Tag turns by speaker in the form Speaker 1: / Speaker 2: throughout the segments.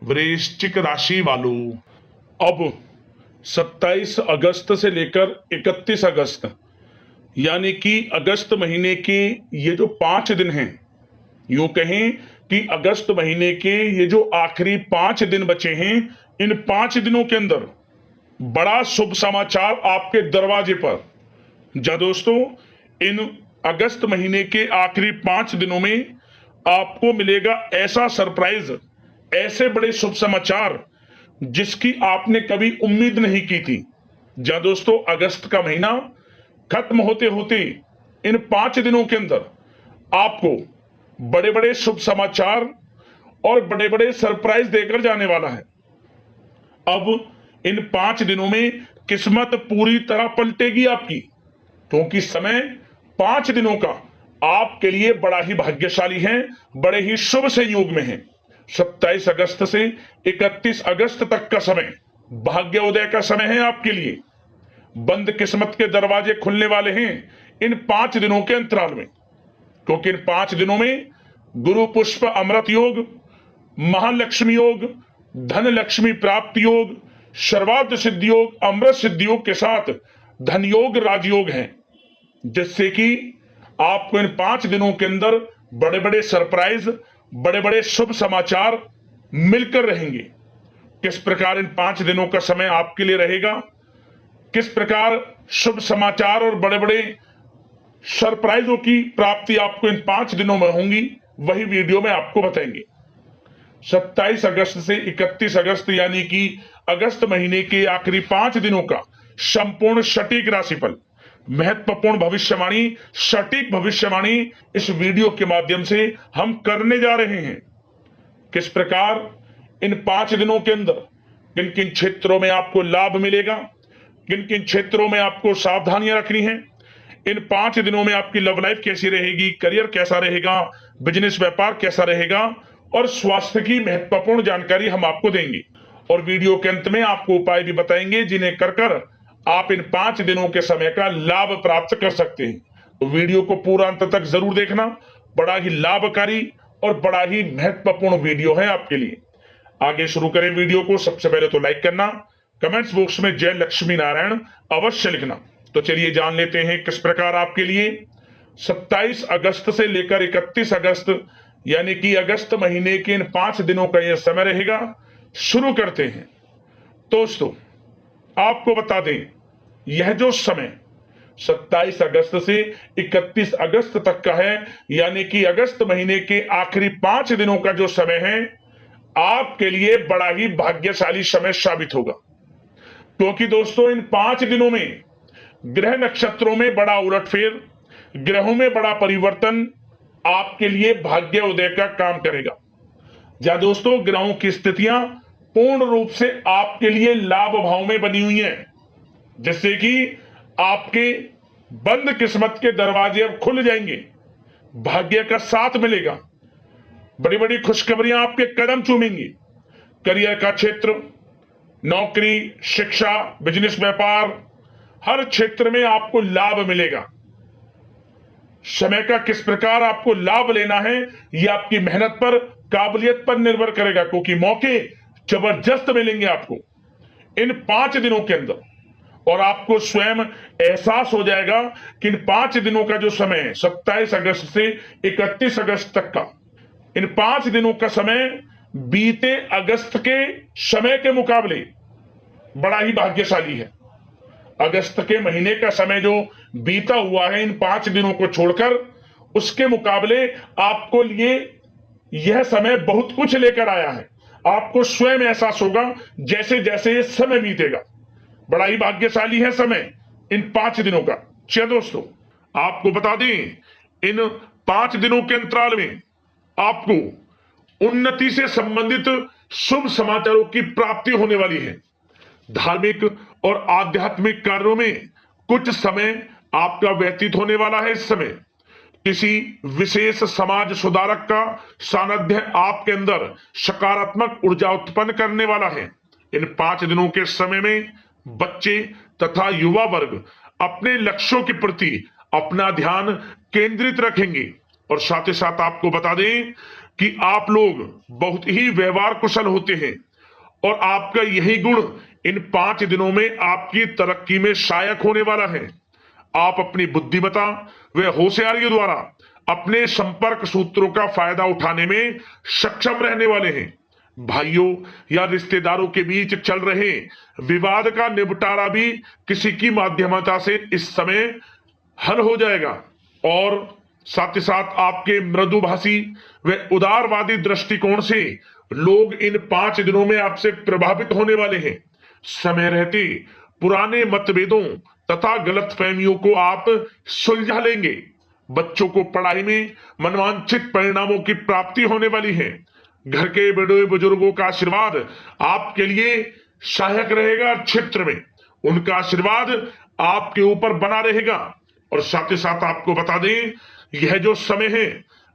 Speaker 1: वृश्चिक राशि वालों, अब 27 अगस्त से लेकर 31 अगस्त यानी कि अगस्त महीने के ये जो 5 दिन हैं, यूं कहें कि अगस्त महीने के ये जो आखिरी 5 दिन बचे हैं, इन 5 दिनों के अंदर बड़ा शुभ समाचार आपके दरवाजे पर। जा दोस्तों, इन अगस्त महीने के आखिरी 5 दिनों में आपको मिलेगा ऐसा सरप्राइज, ऐसे बड़े शुभ समाचार जिसकी आपने कभी उम्मीद नहीं की थी। जा दोस्तों, अगस्त का महीना खत्म होते होते इन 5 दिनों के अंदर आपको बड़े बड़े शुभ समाचार और बड़े बड़े सरप्राइज देकर जाने वाला है। अब इन 5 दिनों में किस्मत पूरी तरह पलटेगी आपकी, क्योंकि समय 5 दिनों का आपके लिए बड़ा ही भाग्यशाली है, बड़े ही शुभ संयोग में है। 27 अगस्त से 31 अगस्त तक का समय भाग्योदय का समय है आपके लिए। बंद किस्मत के दरवाजे खुलने वाले हैं इन 5 दिनों के अंतराल में, क्योंकि इन 5 दिनों में गुरु पुष्प अमृत योग, महालक्ष्मी योग, धन लक्ष्मी प्राप्ति योग, सर्वार्थ सिद्धि योग, अमृत सिद्धि योग के साथ धन योग राजयोग हैं, जिससे कि आपको इन 5 दिनों के अंदर बड़े बड़े सरप्राइज, बड़े बड़े शुभ समाचार मिलकर रहेंगे। किस प्रकार इन 5 दिनों का समय आपके लिए रहेगा, किस प्रकार शुभ समाचार और बड़े बड़े सरप्राइजों की प्राप्ति आपको इन 5 दिनों में होंगी, वही वीडियो में आपको बताएंगे। 27 अगस्त से 31 अगस्त यानी कि अगस्त महीने के आखिरी 5 दिनों का संपूर्ण सटीक राशिफल, महत्वपूर्ण भविष्यवाणी, सटीक भविष्यवाणी इस वीडियो के माध्यम से हम करने जा रहे हैं। किस प्रकार इन 5 दिनों के अंदर किन किन क्षेत्रों में आपको लाभ मिलेगा, किन किन क्षेत्रों में आपको सावधानियां रखनी है, इन 5 दिनों में आपकी लव लाइफ कैसी रहेगी, करियर कैसा रहेगा, बिजनेस व्यापार कैसा रहेगा और स्वास्थ्य की महत्वपूर्ण जानकारी हम आपको देंगे। और वीडियो के अंत में आपको उपाय भी बताएंगे जिन्हें कर आप इन 5 दिनों के समय का लाभ प्राप्त कर सकते हैं। तो वीडियो को पूरा अंत तक जरूर देखना, बड़ा ही लाभकारी और बड़ा ही महत्वपूर्ण वीडियो है आपके लिए। आगे शुरू करें वीडियो को। सबसे पहले तो लाइक करना, कमेंट्स बॉक्स में जय लक्ष्मी नारायण अवश्य लिखना। तो चलिए जान लेते हैं किस प्रकार आपके लिए 27 अगस्त से लेकर 31 अगस्त यानी कि अगस्त महीने के इन 5 दिनों का यह समय रहेगा। शुरू करते हैं। दोस्तों, आपको बता दें, यह जो समय 27 अगस्त से 31 अगस्त तक का है, यानी कि अगस्त महीने के आखिरी 5 दिनों का जो समय है, आपके लिए बड़ा ही भाग्यशाली समय साबित होगा। क्योंकि दोस्तों, इन 5 दिनों में ग्रह नक्षत्रों में बड़ा उलटफेर, ग्रहों में बड़ा परिवर्तन आपके लिए भाग्य उदय का काम करेगा। जहां दोस्तों ग्रहों की स्थितियां पूर्ण रूप से आपके लिए लाभ भाव में बनी हुई हैं, जिससे कि आपके बंद किस्मत के दरवाजे अब खुल जाएंगे, भाग्य का साथ मिलेगा, बड़ी बड़ी खुशखबरियां आपके कदम चूमेंगी। करियर का क्षेत्र, नौकरी, शिक्षा, बिजनेस व्यापार, हर क्षेत्र में आपको लाभ मिलेगा। समय का किस प्रकार आपको लाभ लेना है, यह आपकी मेहनत पर, काबिलियत पर निर्भर करेगा, क्योंकि मौके जबरदस्त मिलेंगे आपको इन 5 दिनों के अंदर। और आपको स्वयं एहसास हो जाएगा कि इन 5 दिनों का जो समय है, 27 अगस्त से 31 अगस्त तक का, इन 5 दिनों का समय बीते अगस्त के समय के मुकाबले बड़ा ही भाग्यशाली है। अगस्त के महीने का समय जो बीता हुआ है, इन 5 दिनों को छोड़कर, उसके मुकाबले आपको लिए यह समय बहुत कुछ लेकर आया है। आपको स्वयं एहसास होगा जैसे जैसे ये समय बीतेगा। बड़ा ही भाग्यशाली है समय इन 5 दिनों का। चलिए दोस्तों, आपको बता दें, इन 5 दिनों के अंतराल में आपको उन्नति से संबंधित शुभ समाचारों की प्राप्ति होने वाली है। धार्मिक और आध्यात्मिक कार्यों में कुछ समय आपका व्यतीत होने वाला है। इस समय किसी विशेष समाज सुधारक का सानिध्य आपके अंदर सकारात्मक ऊर्जा उत्पन्न करने वाला है। इन 5 दिनों के समय में बच्चे तथा युवा वर्ग अपने लक्ष्यों के प्रति अपना ध्यान केंद्रित रखेंगे। और साथ ही साथ आपको बता दें, कि आप लोग बहुत ही व्यवहार कुशल होते हैं और आपका यही गुण इन 5 दिनों में आपकी तरक्की में सहायक होने वाला है। आप अपनी बुद्धिमत्ता व होशियारी द्वारा अपने संपर्क सूत्रों का फायदा उठाने में सक्षम रहने वाले हैं। भाइयों या रिश्तेदारों के बीच चल रहे विवाद का निपटारा भी किसी की माध्यमता से इस समय हल हो जाएगा और साथ ही साथ आपके मृदुभाषी व उदारवादी दृष्टिकोण से लोग इन 5 दिनों में आपसे प्रभावित होने वाले हैं। समय रहते पुराने मतभेदों तथा गलतफहमियों को आप सुलझा लेंगे। बच्चों को पढ़ाई में मनवांछित परिणामों की प्राप्ति होने वाली है। घर के बड़े बुजुर्गों का आशीर्वाद आपके लिए सहायक रहेगा। क्षेत्र में उनका आशीर्वाद आपके ऊपर बना रहेगा। और साथ ही साथ आपको बता दें, यह जो समय है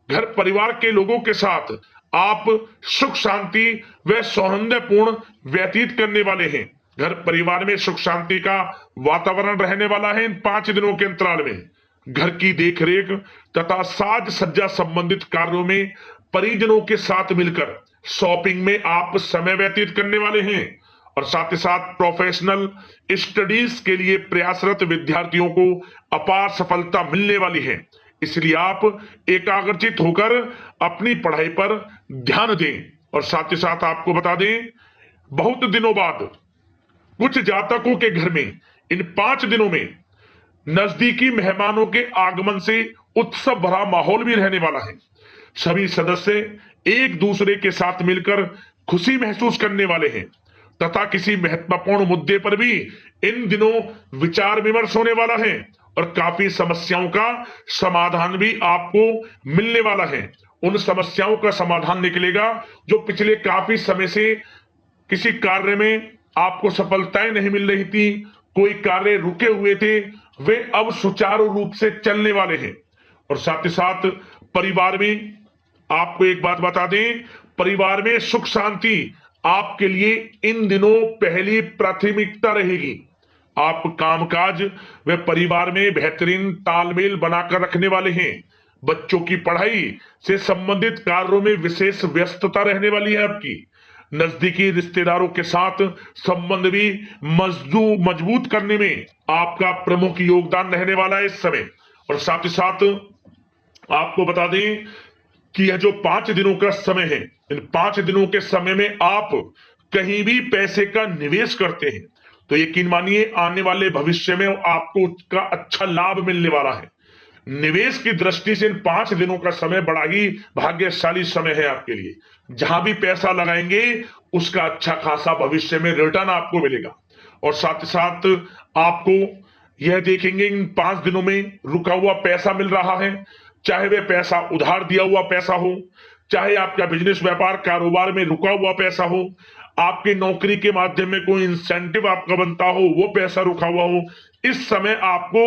Speaker 1: घर परिवार के लोगों के साथ आप सुख शांति व सौहार्दपूर्ण व्यतीत करने वाले हैं। घर परिवार में सुख शांति का वातावरण रहने वाला है। इन 5 दिनों के अंतराल में घर की देखरेख तथा साज सज्जा संबंधित कार्यों में परिजनों के साथ मिलकर शॉपिंग में आप समय व्यतीत करने वाले हैं। और साथ ही साथ प्रोफेशनल स्टडीज के लिए प्रयासरत विद्यार्थियों को अपार सफलता मिलने वाली है। इसलिए आप एकाग्रचित होकर अपनी पढ़ाई पर ध्यान दें। और साथ ही साथ आपको बता दें, बहुत दिनों बाद कुछ जातकों के घर में इन 5 दिनों में नजदीकी मेहमानों के आगमन से उत्सव भरा माहौल भी रहने वाला है। सभी सदस्य एक दूसरे के साथ मिलकर खुशी महसूस करने वाले हैं तथा किसी महत्वपूर्ण मुद्दे पर भी इन दिनों विचार विमर्श होने वाला है और काफी समस्याओं का समाधान भी आपको मिलने वाला है। उन समस्याओं का समाधान निकलेगा जो पिछले काफी समय से किसी कार्य में आपको सफलताएं नहीं मिल रही थी, कोई कार्य रुके हुए थे, वे अब सुचारू रूप से चलने वाले हैं। और साथ ही साथ परिवार में आपको एक बात बता दें, परिवार में सुख शांति आपके लिए इन दिनों पहली प्राथमिकता रहेगी। आप कामकाज व परिवार में बेहतरीन तालमेल बनाकर रखने वाले हैं। बच्चों की पढ़ाई से संबंधित कार्यों में विशेष व्यस्तता रहने वाली है आपकी। नजदीकी रिश्तेदारों के साथ संबंध भी मजबूत करने में आपका प्रमुख योगदान रहने वाला है इस समय। और साथ ही साथ आपको बता दें कि यह जो 5 दिनों का समय है, इन 5 दिनों के समय में आप कहीं भी पैसे का निवेश करते हैं तो यकीन मानिए आने वाले भविष्य में आपको उसका अच्छा लाभ मिलने वाला है। निवेश की दृष्टि से इन 5 दिनों का समय बड़ा ही भाग्यशाली समय है आपके लिए। जहां भी पैसा लगाएंगे उसका अच्छा खासा भविष्य में रिटर्न आपको मिलेगा। और साथ ही साथ आपको यह देखेंगे इन 5 दिनों में रुका हुआ पैसा मिल रहा है, चाहे वह पैसा उधार दिया हुआ पैसा हो, चाहे आपका बिजनेस व्यापार कारोबार में रुका हुआ पैसा हो, आपकी नौकरी के माध्यम में कोई इंसेंटिव आपका बनता हो, वो पैसा रुका हुआ हो, इस समय आपको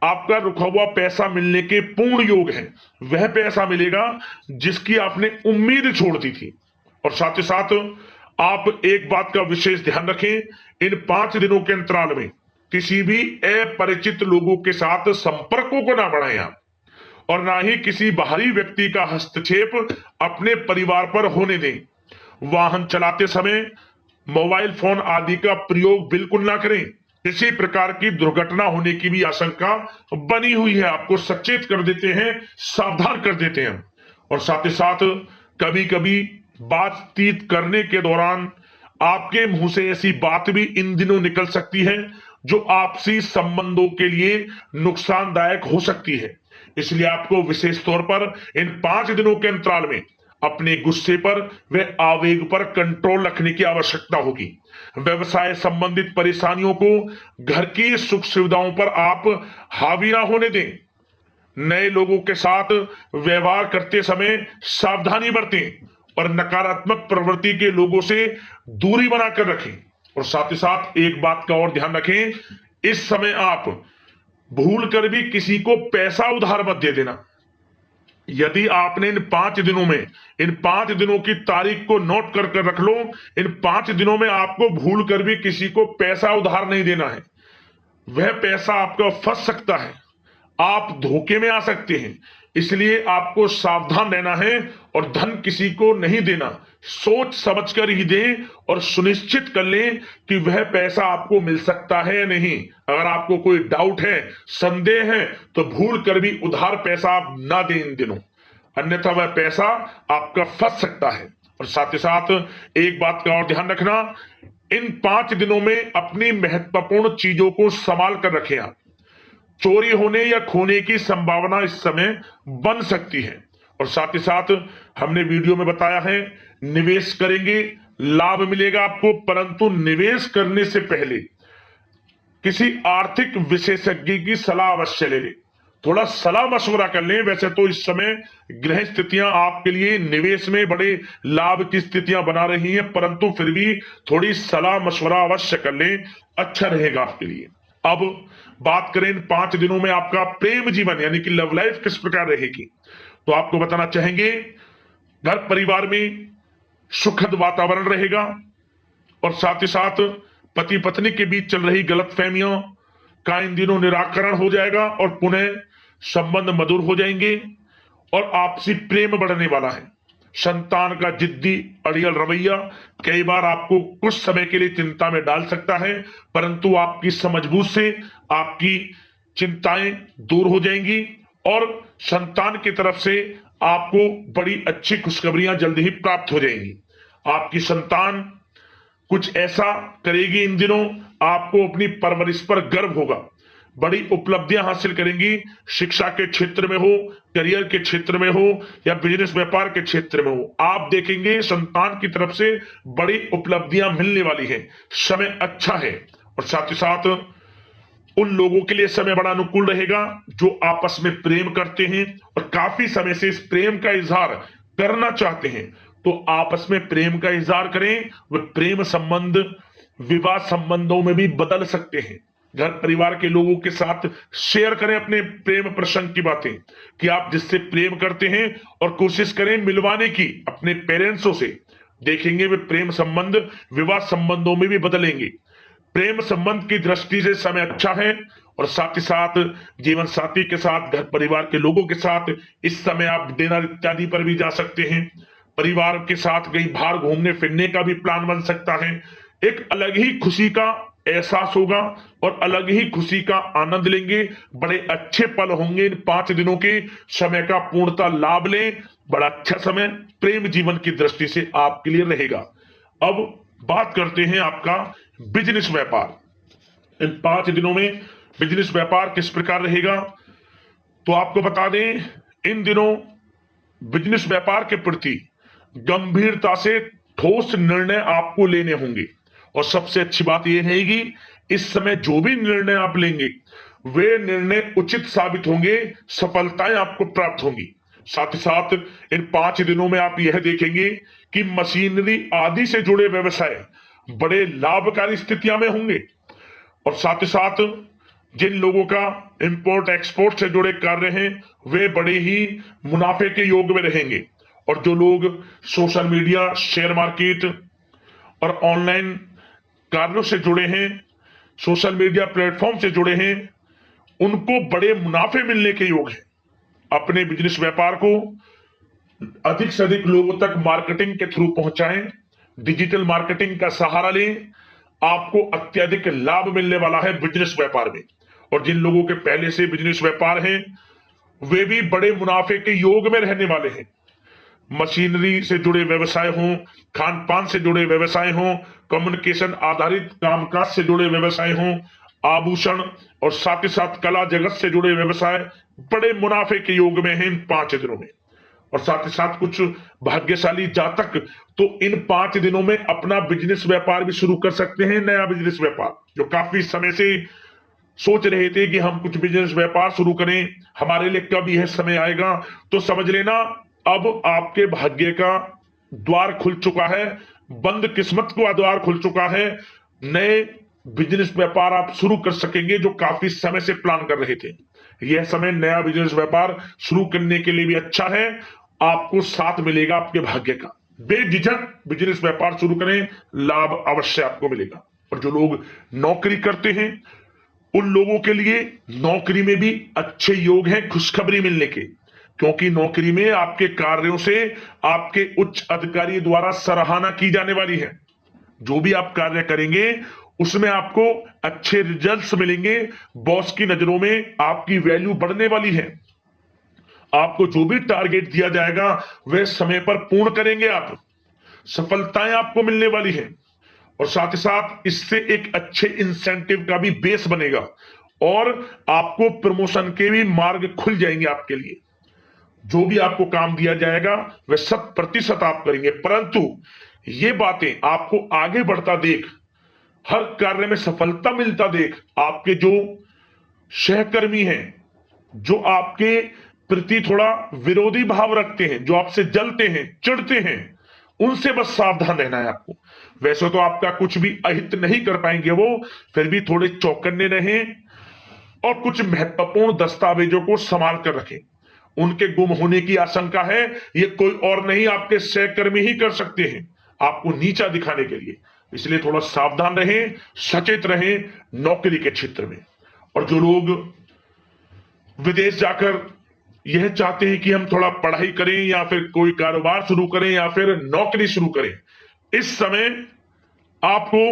Speaker 1: आपका रुका हुआ पैसा मिलने के पूर्ण योग है। वह पैसा मिलेगा जिसकी आपने उम्मीद छोड़ दी थी। और साथ ही साथ आप एक बात का विशेष ध्यान रखें, इन 5 दिनों के अंतराल में किसी भी अपरिचित लोगों के साथ संपर्कों को ना बढ़ाएं आप, और ना ही किसी बाहरी व्यक्ति का हस्तक्षेप अपने परिवार पर होने दें। वाहन चलाते समय मोबाइल फोन आदि का प्रयोग बिल्कुल ना करें। किसी प्रकार की दुर्घटना होने की भी आशंका बनी हुई है, आपको सचेत कर देते हैं, सावधान कर देते हैं। और साथ ही साथ कभी कभी बातचीत करने के दौरान आपके मुंह से ऐसी बात भी इन दिनों निकल सकती है जो आपसी संबंधों के लिए नुकसानदायक हो सकती है। इसलिए आपको विशेष तौर पर इन 5 दिनों के अंतराल में अपने गुस्से पर व आवेग पर कंट्रोल रखने की आवश्यकता होगी। व्यवसाय संबंधित परेशानियों को घर की सुख सुविधाओं पर आप हावी ना होने दें। नए लोगों के साथ व्यवहार करते समय सावधानी बरतें और नकारात्मक प्रवृत्ति के लोगों से दूरी बनाकर रखें। और साथ ही साथ एक बात का और ध्यान रखें, इस समय आप भूल कर भी किसी को पैसा उधार मत दे देना। यदि आपने इन 5 दिनों में इन 5 दिनों की तारीख को नोट कर कर रख लो, इन 5 दिनों में आपको भूल कर भी किसी को पैसा उधार नहीं देना है। वह पैसा आपका फंस सकता है, आप धोखे में आ सकते हैं। इसलिए आपको सावधान रहना है और धन किसी को नहीं देना, सोच समझकर ही दें और सुनिश्चित कर लें कि वह पैसा आपको मिल सकता है या नहीं। अगर आपको कोई डाउट है, संदेह है, तो भूल कर भी उधार पैसा आप ना दें इन दिनों, अन्यथा वह पैसा आपका फंस सकता है। और साथ ही साथ एक बात का और ध्यान रखना, इन 5 दिनों में अपनी महत्वपूर्ण चीजों को संभाल कर रखें। आप चोरी होने या खोने की संभावना इस समय बन सकती है। और साथ ही साथ हमने वीडियो में बताया है, निवेश करेंगे लाभ मिलेगा आपको, परंतु निवेश करने से पहले किसी आर्थिक विशेषज्ञ की सलाह अवश्य ले लें, थोड़ा सलाह मशवरा कर लें। वैसे तो इस समय ग्रह स्थितियां आपके लिए निवेश में बड़े लाभ की स्थितियां बना रही हैं, परंतु फिर भी थोड़ी सलाह मशवरा अवश्य कर लें, अच्छा रहेगा आपके लिए। अब बात करें इन 5 दिनों में आपका प्रेम जीवन यानी कि लव लाइफ किस प्रकार रहेगी, तो आपको बताना चाहेंगे घर परिवार में सुखद वातावरण रहेगा और साथ ही साथ पति पत्नी के बीच चल रही गलतफहमियों का इन दिनों निराकरण हो जाएगा और पुनः संबंध मधुर हो जाएंगे और आपसी प्रेम बढ़ने वाला है। संतान का जिद्दी अड़ियल रवैया कई बार आपको कुछ समय के लिए चिंता में डाल सकता है, परंतु आपकी समझबूझ से आपकी चिंताएं दूर हो जाएंगी और संतान की तरफ से आपको बड़ी अच्छी खुशखबरियां जल्द ही प्राप्त हो जाएंगी। आपकी संतान कुछ ऐसा करेगी इन दिनों, आपको अपनी परवरिश पर गर्व होगा, बड़ी उपलब्धियां हासिल करेंगी। शिक्षा के क्षेत्र में हो, करियर के क्षेत्र में हो या बिजनेस व्यापार के क्षेत्र में हो, आप देखेंगे संतान की तरफ से बड़ी उपलब्धियां मिलने वाली है। समय अच्छा है और साथ ही साथ उन लोगों के लिए समय बड़ा अनुकूल रहेगा जो आपस में प्रेम करते हैं और काफी समय से इस प्रेम का इजहार करना चाहते हैं, तो आपस में प्रेम का इजहार करें। वह प्रेम संबंध विवाह संबंधों में भी बदल सकते हैं। घर परिवार के लोगों के साथ शेयर करें अपने प्रेम प्रसंग की बातें कि आप जिससे प्रेम करते हैं और कोशिश करें मिलवाने की अपने पेरेंट्सों से, देखेंगे वे प्रेम संबंध विवाह संबंधों में भी बदलेंगे। प्रेम संबंध की दृष्टि से समय अच्छा है और साथ ही साथ जीवन साथी के साथ घर परिवार के लोगों के साथ इस समय आप डिनर इत्यादि पर भी जा सकते हैं। परिवार के साथ कहीं बाहर घूमने फिरने का भी प्लान बन सकता है। एक अलग ही खुशी का एहसास होगा और अलग ही खुशी का आनंद लेंगे। बड़े अच्छे पल होंगे इन 5 दिनों के, समय का पूर्णता लाभ लें। बड़ा अच्छा समय प्रेम जीवन की दृष्टि से आपके लिए रहेगा। अब बात करते हैं आपका बिजनेस व्यापार। इन 5 दिनों में बिजनेस व्यापार किस प्रकार रहेगा, तो आपको बता दें इन दिनों बिजनेस व्यापार के प्रति गंभीरता से ठोस निर्णय आपको लेने होंगे और सबसे अच्छी बात यह रहेगी इस समय जो भी निर्णय आप लेंगे वे निर्णय उचित साबित होंगे, सफलताएं आपको प्राप्त होंगी। साथ ही साथ इन 5 दिनों में आप यह देखेंगे कि मशीनरी आदि से जुड़े व्यवसाय बड़े लाभकारी स्थितियां में होंगे और साथ ही साथ जिन लोगों का इंपोर्ट एक्सपोर्ट से जुड़े कार्य हैं वे बड़े ही मुनाफे के योग में रहेंगे और जो लोग सोशल मीडिया, शेयर मार्केट और ऑनलाइन कार्यों से जुड़े हैं, सोशल मीडिया प्लेटफॉर्म से जुड़े हैं, उनको बड़े मुनाफे मिलने के योग हैं। अपने बिजनेस व्यापार को अधिक से अधिक लोगों तक मार्केटिंग के थ्रू पहुंचाएं, डिजिटल मार्केटिंग का सहारा लें, आपको अत्यधिक लाभ मिलने वाला है बिजनेस व्यापार में। और जिन लोगों के पहले से बिजनेस व्यापार है वे भी बड़े मुनाफे के योग में रहने वाले हैं। मशीनरी से जुड़े व्यवसाय हों, खान पान से जुड़े व्यवसाय हों, कम्युनिकेशन आधारित कामकाज से जुड़े व्यवसाय हों, आभूषण और साथ ही साथ कला जगत से जुड़े व्यवसाय बड़े मुनाफे के योग में हैं इन 5 दिनों में। और साथ ही साथ कुछ भाग्यशाली जातक तो इन 5 दिनों में अपना बिजनेस व्यापार भी शुरू कर सकते हैं, नया बिजनेस व्यापार। जो काफी समय से सोच रहे थे कि हम कुछ बिजनेस व्यापार शुरू करें, हमारे लिए कब यह समय आएगा, तो समझ लेना अब आपके भाग्य का द्वार खुल चुका है, बंद किस्मत का द्वार खुल चुका है। नए बिजनेस व्यापार आप शुरू कर सकेंगे जो काफी समय से प्लान कर रहे थे। यह समय नया बिजनेस व्यापार शुरू करने के लिए भी अच्छा है, आपको साथ मिलेगा आपके भाग्य का। बेझिझक बिजनेस व्यापार शुरू करें, लाभ अवश्य आपको मिलेगा। और जो लोग नौकरी करते हैं उन लोगों के लिए नौकरी में भी अच्छे योग हैं खुशखबरी मिलने के। क्योंकि नौकरी में आपके कार्यों से आपके उच्च अधिकारी द्वारा सराहना की जाने वाली है। जो भी आप कार्य करेंगे उसमें आपको अच्छे रिजल्ट्स मिलेंगे। बॉस की नजरों में आपकी वैल्यू बढ़ने वाली है। आपको जो भी टारगेट दिया जाएगा वह समय पर पूर्ण करेंगे आप। सफलताएं आपको मिलने वाली है और साथ ही साथ इससे एक अच्छे इंसेंटिव का भी बेस बनेगा और आपको प्रमोशन के भी मार्ग खुल जाएंगे आपके लिए। जो भी आपको काम दिया जाएगा वह 100% आप करेंगे, परंतु ये बातें आपको आगे बढ़ता देख, हर कार्य में सफलता मिलता देख आपके जो सहकर्मी हैं, जो आपके प्रति थोड़ा विरोधी भाव रखते हैं, जो आपसे जलते हैं, चिढ़ते हैं, उनसे बस सावधान रहना है आपको। वैसे तो आपका कुछ भी अहित नहीं कर पाएंगे वो, फिर भी थोड़े चौकन्ने रहें और कुछ महत्वपूर्ण दस्तावेजों को संभाल कर रखें। उनके गुम होने की आशंका है, ये कोई और नहीं आपके सहकर्मी ही कर सकते हैं आपको नीचा दिखाने के लिए। इसलिए थोड़ा सावधान रहें, सचेत रहें नौकरी के क्षेत्र में। और जो लोग विदेश जाकर यह चाहते हैं कि हम थोड़ा पढ़ाई करें या फिर कोई कारोबार शुरू करें या फिर नौकरी शुरू करें, इस समय आपको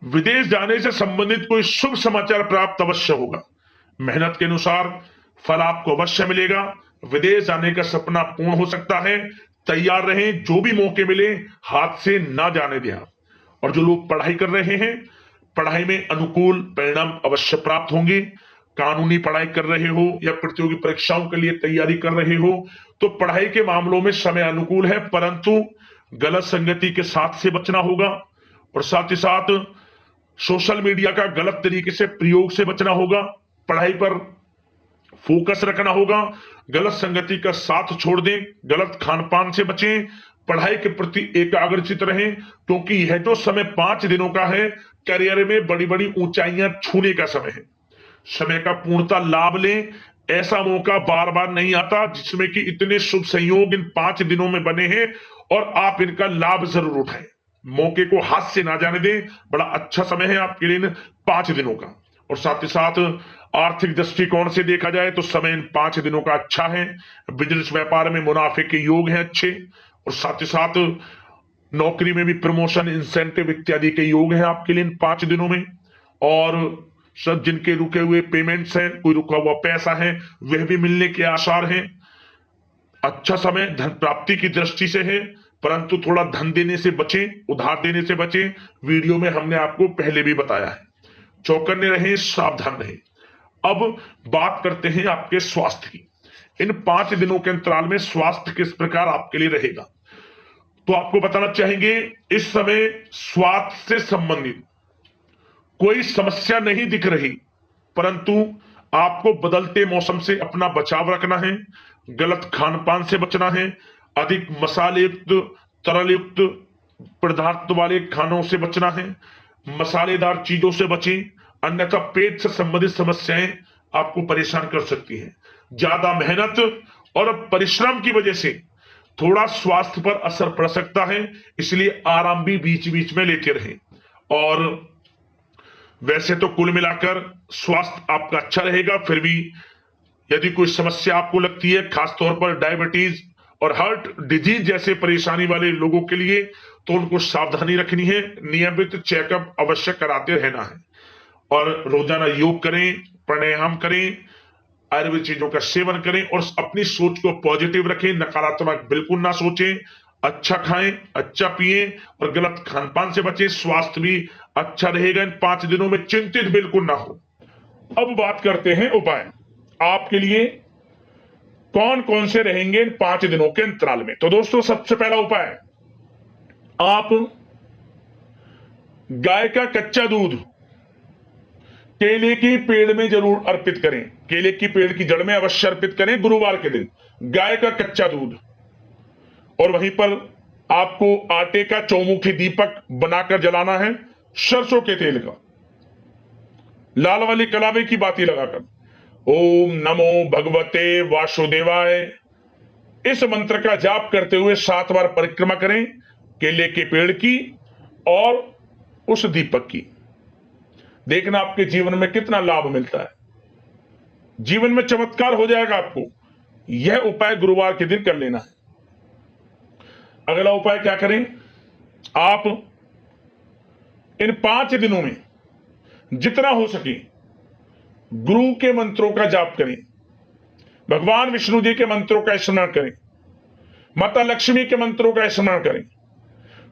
Speaker 1: विदेश जाने से संबंधित कोई शुभ समाचार प्राप्त अवश्य होगा। मेहनत के अनुसार फल आपको अवश्य मिलेगा। विदेश जाने का सपना पूर्ण हो सकता है। तैयार रहें, जो भी मौके मिले हाथ से ना जाने दें आप। और जो लोग पढ़ाई कर रहे हैं, पढ़ाई में अनुकूल परिणाम अवश्य प्राप्त होंगे। कानूनी पढ़ाई कर रहे हो या प्रतियोगी परीक्षाओं के लिए तैयारी कर रहे हो तो पढ़ाई के मामलों में समय अनुकूल है, परंतु गलत संगति के साथ से बचना होगा और साथ ही साथ सोशल मीडिया का गलत तरीके से प्रयोग से बचना होगा। पढ़ाई पर फोकस रखना होगा, गलत संगति का साथ छोड़ दें, गलत खान पान से बचें, पढ़ाई के प्रति एकाग्रचित रहें, क्योंकि यह जो समय 5 दिनों का है, करियर में बड़ी बड़ी ऊंचाइयां छूने का समय है। समय का पूर्णता लाभ लें। ऐसा मौका बार बार नहीं आता जिसमें कि इतने शुभ संयोग इन 5 दिनों में बने हैं और आप इनका लाभ जरूर उठाएं। मौके को हाथ से ना जाने दें। बड़ा अच्छा समय है आपके लिए इन 5 दिनों का। और साथ ही साथ आर्थिक दृष्टिकोण से देखा जाए तो समय इन 5 दिनों का अच्छा है। बिजनेस व्यापार में मुनाफे के योग हैं अच्छे और साथ ही साथ नौकरी में भी प्रमोशन, इंसेंटिव इत्यादि के योग हैं आपके लिए इन 5 दिनों में। और सब जिनके रुके हुए पेमेंट्स हैं, कोई रुका हुआ पैसा है, वह भी मिलने के आसार हैं। अच्छा समय धन प्राप्ति की दृष्टि से है, परंतु थोड़ा धन देने से बचें, उधार देने से बचें। वीडियो में हमने आपको पहले भी बताया है। चौकन्ने रहें, सावधान रहें। अब बात करते हैं आपके स्वास्थ्य की। इन 5 दिनों के अंतराल में स्वास्थ्य किस प्रकार आपके लिए रहेगा, तो आपको बताना चाहेंगे इस समय स्वास्थ्य से संबंधित कोई समस्या नहीं दिख रही, परंतु आपको बदलते मौसम से अपना बचाव रखना है, गलत खान पान से बचना है, अधिक मसाले युक्त, तरल युक्त पदार्थ वाले खानों से बचना है, मसालेदार चीजों से बचें, अन्यथा पेट से संबंधित समस्याएं आपको परेशान कर सकती हैं। ज्यादा मेहनत और परिश्रम की वजह से थोड़ा स्वास्थ्य पर असर पड़ सकता है, इसलिए आराम भी बीच बीच में लेते रहें। और वैसे तो कुल मिलाकर स्वास्थ्य आपका अच्छा रहेगा, फिर भी यदि कोई समस्या आपको लगती है, खासतौर पर डायबिटीज और हार्ट डिजीज जैसे परेशानी वाले लोगों के लिए, तो उनको सावधानी रखनी है। नियमित चेकअप अवश्य कराते रहना है और रोजाना योग करें, प्राणायाम करें, आयुर्वेद चीजों का सेवन करें और अपनी सोच को पॉजिटिव रखें। नकारात्मक बिल्कुल ना सोचें। अच्छा खाएं, अच्छा पिएं और गलत खान पान से बचें। स्वास्थ्य भी अच्छा रहेगा इन 5 दिनों में, चिंतित बिल्कुल ना हो। अब बात करते हैं उपाय आपके लिए कौन कौन से रहेंगे इन 5 दिनों के अंतराल में। तो दोस्तों, सबसे पहला उपाय, आप गाय का कच्चा दूध केले के पेड़ में जरूर अर्पित करें। केले की पेड़ की जड़ में अवश्य अर्पित करें गुरुवार के दिन गाय का कच्चा दूध। और वहीं पर आपको आटे का चौमुखी दीपक बनाकर जलाना है, सरसों के तेल का, लाल वाली कलावे की बाती लगाकर। ओम नमो भगवते वासुदेवाय इस मंत्र का जाप करते हुए 7 बार परिक्रमा करें केले के पेड़ की और उस दीपक की। देखना आपके जीवन में कितना लाभ मिलता है। जीवन में चमत्कार हो जाएगा आपको। यह उपाय गुरुवार के दिन कर लेना है। अगला उपाय क्या करें, आप इन 5 दिनों में जितना हो सके गुरु के मंत्रों का जाप करें, भगवान विष्णु जी के मंत्रों का स्मरण करें, माता लक्ष्मी के मंत्रों का स्मरण करें।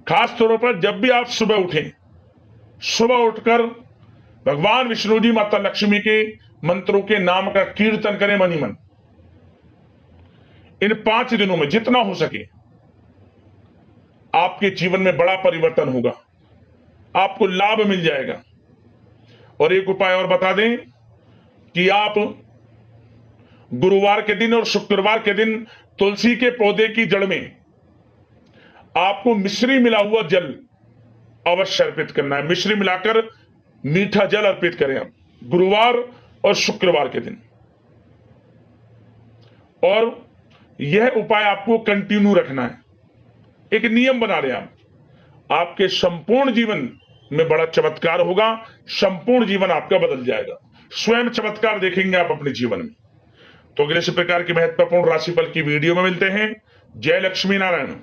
Speaker 1: खास तौर पर जब भी आप सुबह उठें, सुबह उठकर भगवान विष्णु जी, माता लक्ष्मी के मंत्रों के नाम का कीर्तन करें मन ही मन। इन 5 दिनों में जितना हो सके आपके जीवन में बड़ा परिवर्तन होगा, आपको लाभ मिल जाएगा। और एक उपाय और बता दें कि आप गुरुवार के दिन और शुक्रवार के दिन तुलसी के पौधे की जड़ में आपको मिश्री मिला हुआ जल अवश्य अर्पित करना है। मिश्री मिलाकर मीठा जल अर्पित करें आप गुरुवार और शुक्रवार के दिन। और यह उपाय आपको कंटिन्यू रखना है, एक नियम बना लें आप। आपके संपूर्ण जीवन में बड़ा चमत्कार होगा, संपूर्ण जीवन आपका बदल जाएगा, स्वयं चमत्कार देखेंगे आप अपने जीवन में। तो अगले इस प्रकार की महत्वपूर्ण राशिफल की वीडियो में मिलते हैं। जय लक्ष्मी नारायण।